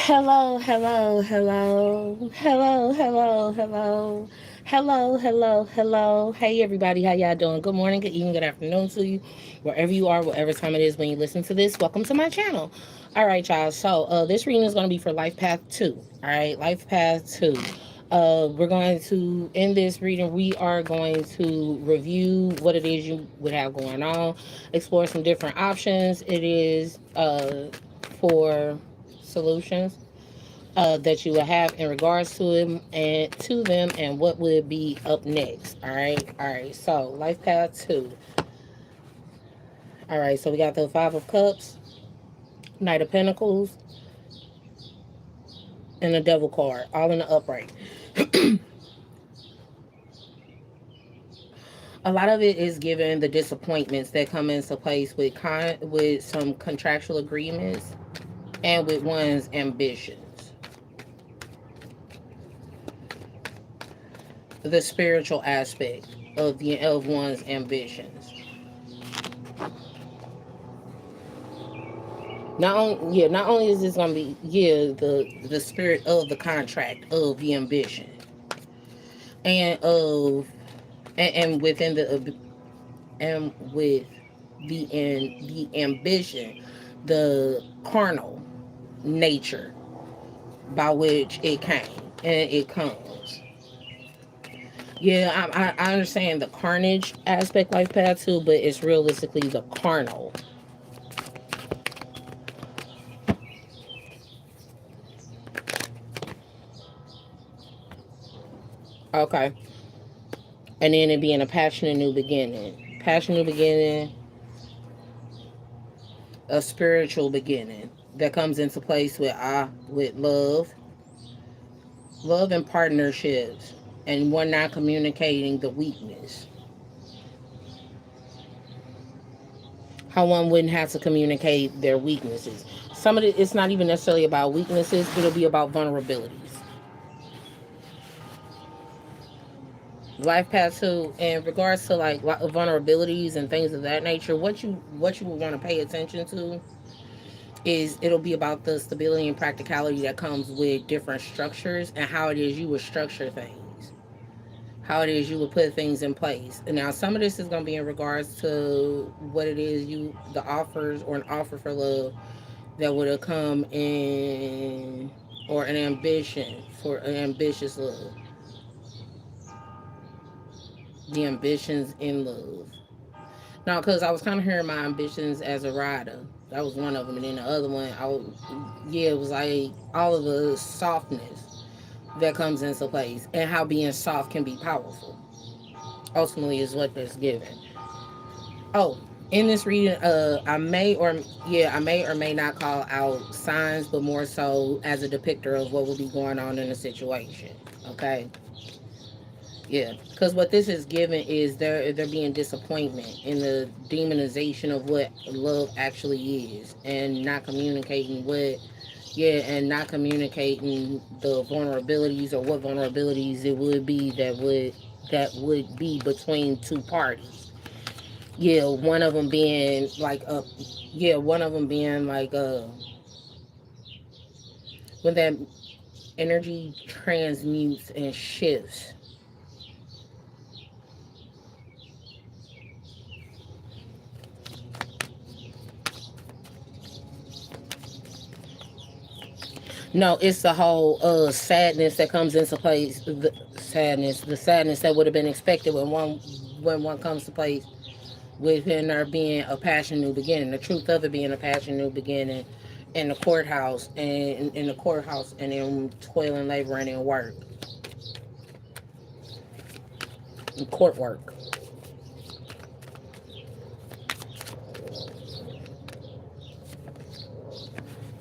Hello, hello, hello, hello, hello, hello, hello, hello, hello. Hey, everybody, how y'all doing? Good morning, good evening, good afternoon to you, wherever you are, whatever time it is when you listen to this. Welcome to my channel. All right, y'all. So, this reading is going to be for Life Path 2. All right, Life Path 2. We're going to, in this reading, we are going to review what it is you would have going on, explore some different options. It is for solutions that you will have in regards to them and what would be up next. All right. So life path 2. All right. So we got the Five of Cups, Knight of Pentacles, and the Devil card, all in the upright. A lot of it is given the disappointments that come into place with some contractual agreements and with one's ambitions, the spiritual aspect of one's ambitions. Not only is this gonna be the spirit of the contract of the ambition and of and within the and with the ambition, the carnal nature by which it came and it comes. Yeah, I understand the carnage aspect like that too, but it's realistically the carnal. Okay, and then it being a passionate new beginning, a spiritual beginning that comes into place with love and partnerships, and one not communicating the weakness. How one wouldn't have to communicate their weaknesses. Some of it's not even necessarily about weaknesses, but it'll be about vulnerabilities. Life path two, in regards to like vulnerabilities and things of that nature, what you would want to pay attention to is it'll be about the stability and practicality that comes with different structures and how it is you would structure things, how it is you would put things in place. And now some of this is going to be in regards to what it is the offers or an offer for love that would have come in, or an ambition for an ambitious love, the ambitions in love. Now, because I was kind of hearing my ambitions as a rider. That was one of them. And then the other one, it was like all of the softness that comes into place and how being soft can be powerful. Ultimately, is what that's given. Oh, in this reading, I may or may not call out signs, but more so as a depictor of what will be going on in a situation. Okay. Yeah, because what this is given is there being disappointment in the demonization of what love actually is, and not communicating and not communicating the vulnerabilities, or what vulnerabilities it would be that would be between two parties. Yeah, one of them being like one of them being like when that energy transmutes and shifts. No, it's the whole sadness that comes into place. The sadness that would have been expected when one comes to place within there being a passion new beginning. The truth of it being a passion new beginning in the courthouse, and in the courthouse, and in toil and labor and in work, in court work,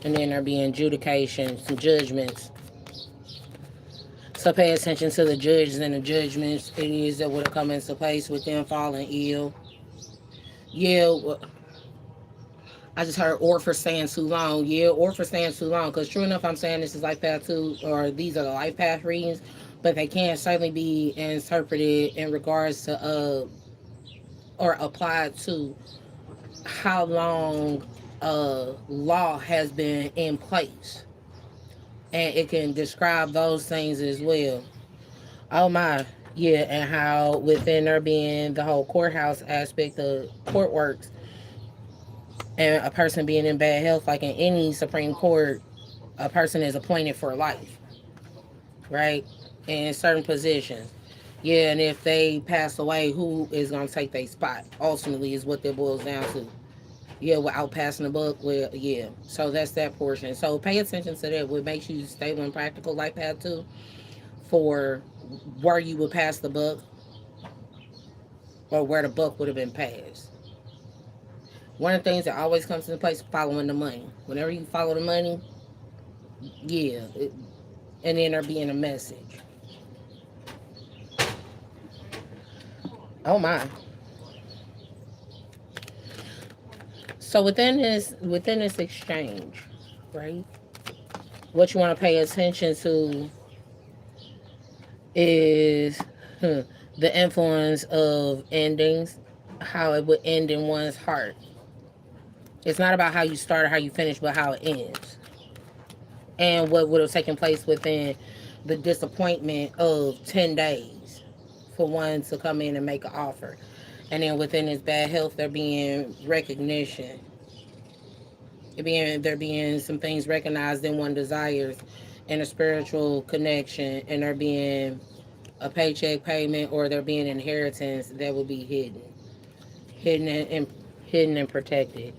and then there being adjudications and judgments. So pay attention to the judges and the judgments it is that would have come into place with them falling ill. Yeah, I just heard or for staying too long. Yeah, or for staying too long. Because true enough, I'm saying this is life path too, or these are the life path readings, but they can certainly be interpreted in regards to or applied to how long law has been in place. and it can describe those things as well. Oh my, yeah, and how within there being the whole courthouse aspect of court works, and a person being in bad health, like in any Supreme Court, a person is appointed for life, right? In certain positions. Yeah, and if they pass away, who is gonna take their spot? Ultimately, is what that boils down to. Yeah, without passing the book, well, yeah. So that's that portion. So pay attention to that. What makes you stable and practical like that too, for where you would pass the book or where the book would have been passed. One of the things that always comes into place, following the money. Whenever you follow the money, yeah, and then there being a message. Oh my. So within this exchange, right? What you want to pay attention to is the influence of endings, how it would end in one's heart. It's not about how you start or how you finish, but how it ends, and what would have taken place within the disappointment of 10 days for one to come in and make an offer, and then within his bad health, there being recognition, there being some things recognized in one desires, and a spiritual connection, and there being a paycheck payment or there being inheritance that will be hidden and protected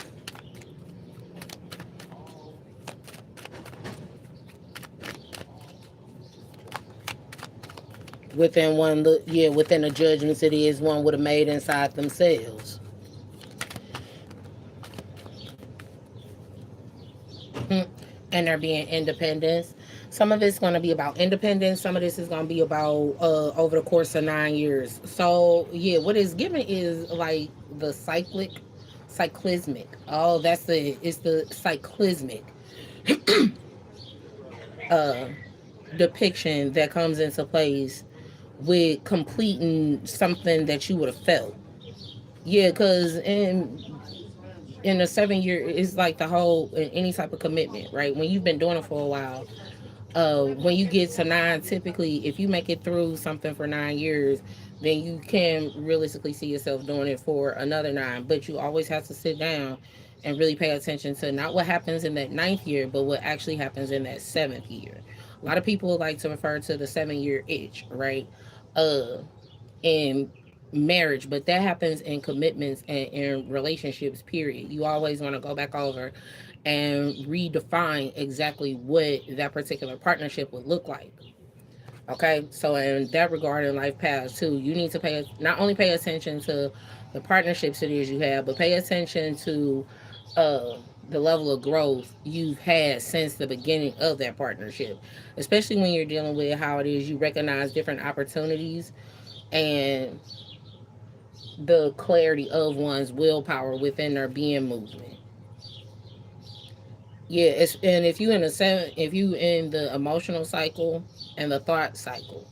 within within the judgments it is one would have made inside themselves. And there being independence. Some of it's going to be about independence. Some of this is going to be about over the course of 9 years. So yeah, what is given is like the cyclismic. Oh, it's the cyclismic uh, depiction that comes into place with completing something that you would have felt. Yeah, because in a 7 year, it's like the whole in any type of commitment, right? When you've been doing it for a while, when you get to nine, typically, if you make it through something for 9 years, then you can realistically see yourself doing it for another nine. But you always have to sit down and really pay attention to not what happens in that ninth year, but what actually happens in that seventh year. A lot of people like to refer to the 7 year itch, right? In marriage, but that happens in commitments and in relationships, period. You always want to go back over and redefine exactly what that particular partnership would look like. Okay, so in that regard, in life paths too, you need to not only pay attention to the partnerships it is you have, but pay attention to uh, the level of growth you've had since the beginning of that partnership, especially when you're dealing with how it is you recognize different opportunities and the clarity of one's willpower within their being movement. Yeah, and if you in the emotional cycle and the thought cycle,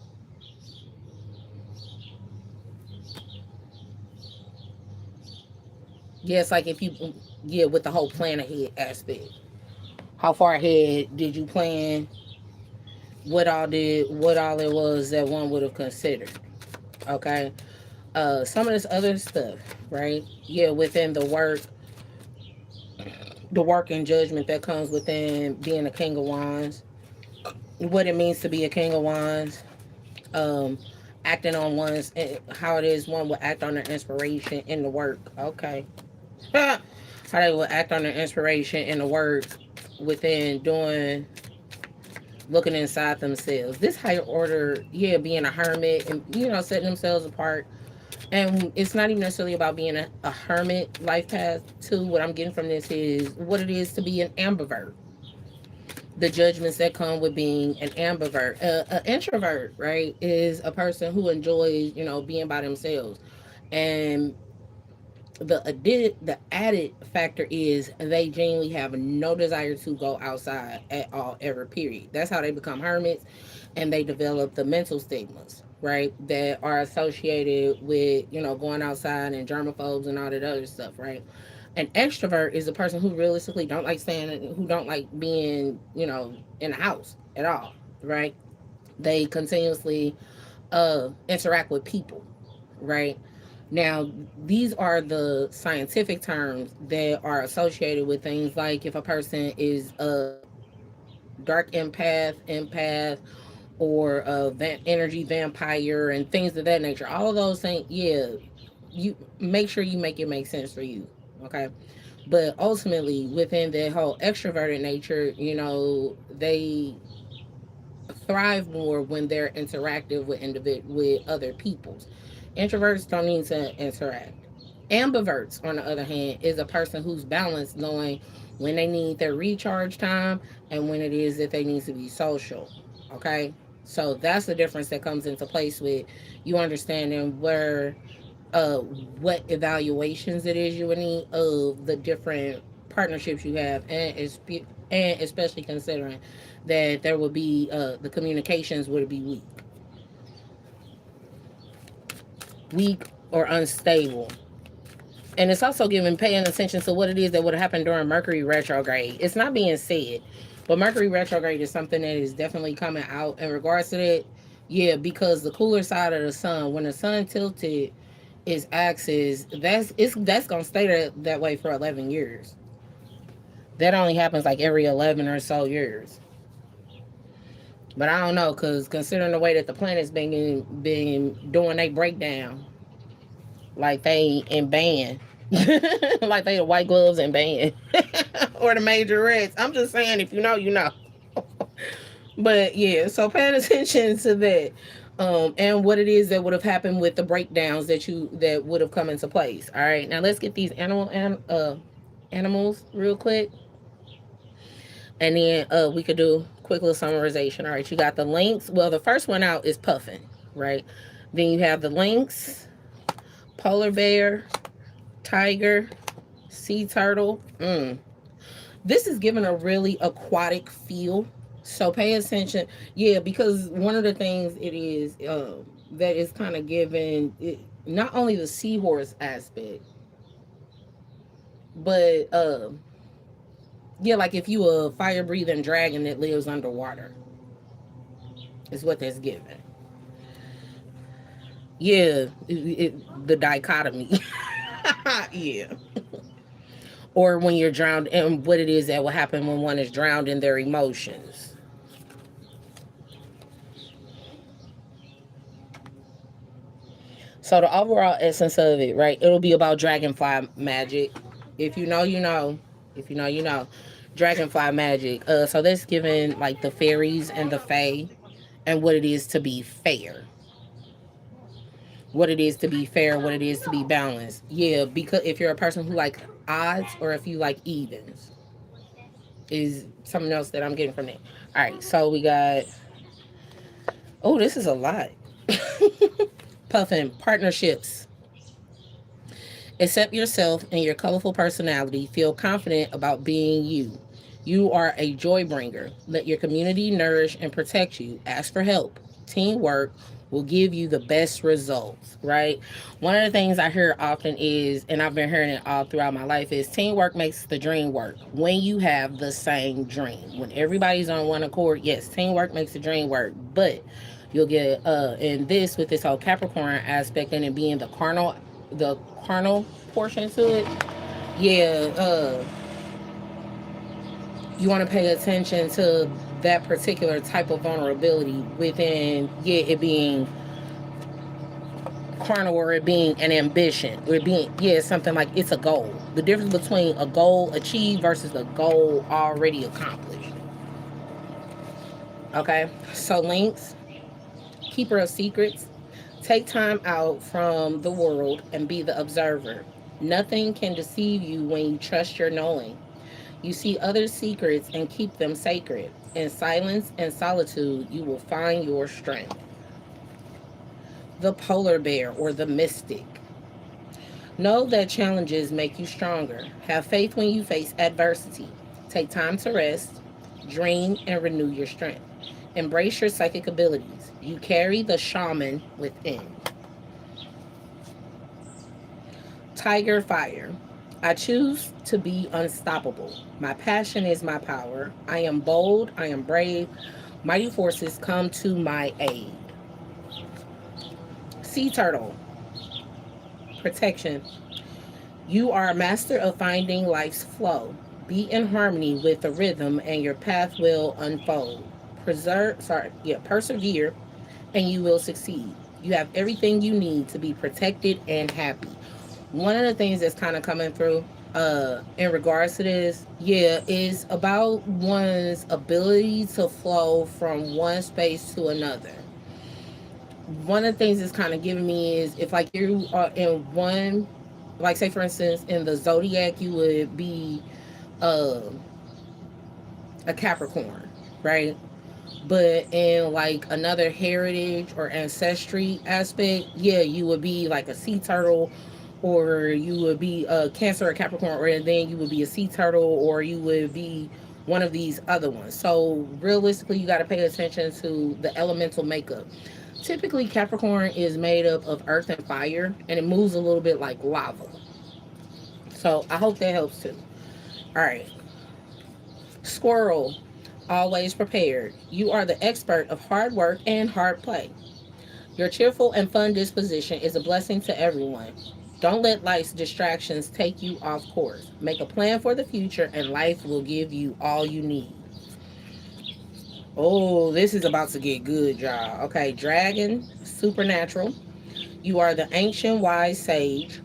yeah, it's like if you yeah with the whole plan ahead aspect. How far ahead did you plan? What all it was that one would have considered? Okay, some of this other stuff, right? Yeah, within the work and judgment that comes within being a king of wands, what it means to be a king of wands, um, acting on one's how it is one will act on their inspiration in the work. Okay, how they will act on their inspiration in the work within doing looking inside themselves. This higher order, yeah, being a hermit and setting themselves apart. And it's not even necessarily about being a hermit life path too. What I'm getting from this is what it is to be an ambivert, the judgments that come with being an ambivert. An introvert, right, is a person who enjoys, being by themselves. And the added factor is they genuinely have no desire to go outside at all ever. Period. That's how they become hermits, and they develop the mental stigmas, right, that are associated with going outside and germaphobes and all that other stuff, right. An extrovert is a person who realistically don't like staying, who don't like being, in the house at all, right? They continuously interact with people, right? Now, these are the scientific terms that are associated with things like if a person is a dark empath, or a energy vampire, and things of that nature. All of those things, yeah, you make sure you make it make sense for you, okay? But ultimately, within the whole extroverted nature, they thrive more when they're interactive with other peoples. Introverts don't need to interact. Ambiverts, on the other hand, is a person who's balanced, knowing when they need their recharge time and when it is that they need to be social. Okay, so that's the difference that comes into place with you understanding what evaluations it is you would need of the different partnerships you have, and especially considering that there would be the communications would be weak or unstable. And it's also giving paying attention to what it is that would happen during Mercury retrograde. It's not being said, but Mercury retrograde is something that is definitely coming out in regards to that. Yeah, because the cooler side of the sun, when the sun tilted its axis, that's gonna stay that way for 11 years. That only happens like every 11 or so years. But I don't know, cause considering the way that the planet's been doing a breakdown, like they in band, like they the white gloves and band, or the majorettes. I'm just saying, if you know, you know. But yeah, so paying attention to that, and what it is that would have happened with the breakdowns that would have come into place. All right, now let's get these animals real quick, and then we could do quick little summarization. All right, you got the lynx. Well, the first one out is puffin, right? Then you have the lynx, polar bear, tiger, sea turtle. This is giving a really aquatic feel. So pay attention. Yeah, because one of the things it is that is kind of giving it, not only the seahorse aspect, but yeah, like if you a fire breathing dragon that lives underwater, is what that's giving. Yeah, the dichotomy. Yeah. Or when you're drowned, and what it is that will happen when one is drowned in their emotions. So the overall essence of it, right? It'll be about dragonfly magic. If you know, you know. If you know, you know. Dragonfly magic. So that's given like the fairies and the fae, and what it is to be fair. What it is to be fair, what it is to be balanced. Yeah, because if you're a person who like odds or if you like evens, is something else that I'm getting from it. All right, so we got. Oh, this is a lot. Puffin partnerships. Accept yourself and your colorful personality. Feel confident about being you. You are a joy bringer. Let your community nourish and protect you. Ask for help. Teamwork will give you the best results, right? One of the things I hear often is, and I've been hearing it all throughout my life, is teamwork makes the dream work. When you have the same dream, when everybody's on one accord, yes, teamwork makes the dream work. But you'll get in this with this whole Capricorn aspect and it being the carnal portion to it. Yeah, you want to pay attention to that particular type of vulnerability within, yeah, it being carnal, or it being an ambition, or it being, yeah, something like it's a goal. The difference between a goal achieved versus a goal already accomplished. Okay, so links, keeper of secrets. Take time out from the world and be the observer. Nothing can deceive you when you trust your knowing. You see others' secrets and keep them sacred. In silence and solitude, you will find your strength. The polar bear, or the mystic. Know that challenges make you stronger. Have faith when you face adversity. Take time to rest, dream, and renew your strength. Embrace your psychic abilities. You carry the shaman within. Tiger fire. I choose to be unstoppable. My passion is my power. I am bold. I am brave. Mighty forces come to my aid. Sea turtle, protection. You are a master of finding life's flow. Be in harmony with the rhythm and your path will unfold. Persevere and you will succeed. You have everything you need to be protected and happy. One of the things that's kind of coming through in regards to this, yeah, is about one's ability to flow from one space to another. One of the things that's kind of giving me is if like you are in one, like say for instance in the zodiac you would be uh, a Capricorn, right? But in like another heritage or ancestry aspect, yeah, you would be like a sea turtle, or you would be a Cancer or Capricorn, or then you would be a sea turtle, or you would be one of these other ones. So realistically, you got to pay attention to the elemental makeup. Typically, Capricorn is made up of earth and fire, and it moves a little bit like lava. So I hope that helps too. All right, squirrel, always prepared. You are the expert of hard work and hard play. Your cheerful and fun disposition is a blessing to everyone. Don't let life's distractions take you off course. Make a plan for the future, and life will give you all you need. Oh, this is about to get good, y'all. Okay, dragon, supernatural. You are the ancient wise sage.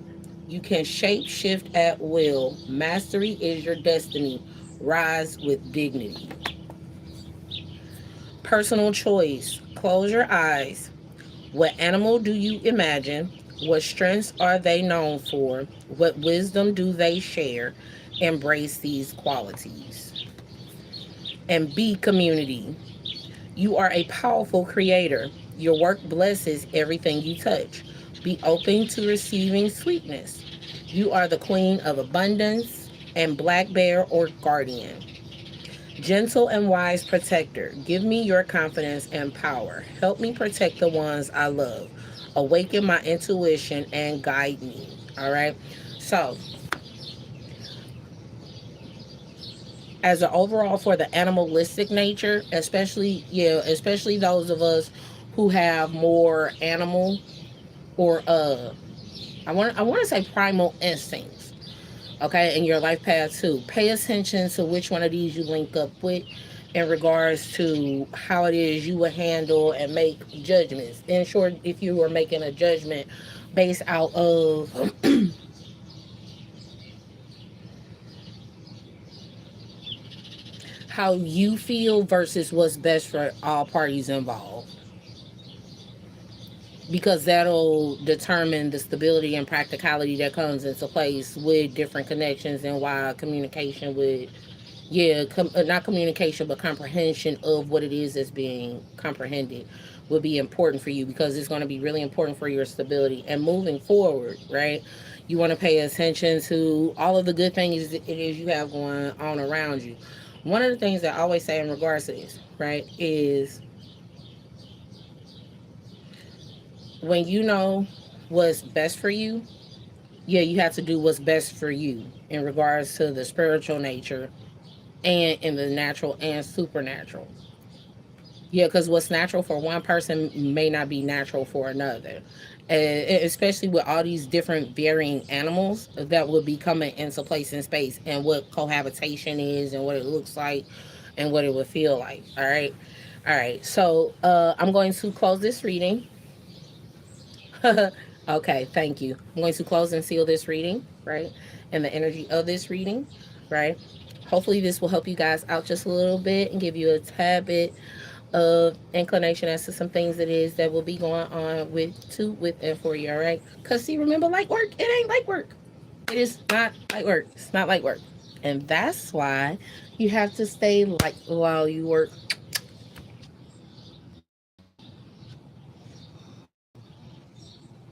You can shape shift at will. Mastery is your destiny. Rise with dignity. Personal choice. Close your eyes. What animal do you imagine? What strengths are they known for? What wisdom do they share? Embrace these qualities. And be community. You are a powerful creator. Your work blesses everything you touch. Be open to receiving sweetness. You are the queen of abundance and black bear or guardian. Gentle and wise protector, give me your confidence and power. Help me protect the ones I love. Awaken my intuition and guide me. All right. So, as an overall for the animalistic nature, especially, yeah, especially those of us who have more animal or I want to say primal instincts, okay, in your life path too. Pay attention to which one of these you link up with in regards to how it is you would handle and make judgments. In short, if you were making a judgment based out of how you feel versus what's best for all parties involved, because that'll determine the stability and practicality that comes into place with different connections, and why communication would, yeah, not communication but comprehension of what it is that's being comprehended would be important for you, because it's going to be really important for your stability and moving forward, right? You want to pay attention to all of the good things it is you have going on around you. One of the things that I always say in regards to this, right, is when you know what's best for you, yeah, you have to do what's best for you in regards to the spiritual nature and in the natural and supernatural. Yeah, because what's natural for one person may not be natural for another. And especially with all these different varying animals that will be coming into place in space, and what cohabitation is and what it looks like and what it would feel like. All right. All right. So I'm going to close this reading. Okay, thank you. I'm going to close and seal this reading, right? And the energy of this reading, right? Hopefully, this will help you guys out just a little bit and give you a tad bit of inclination as to some things it is that will be going on with and for you, all right? Because, see, remember, light work, it ain't light work. It is not light work. It's not light work. And that's why you have to stay light while you work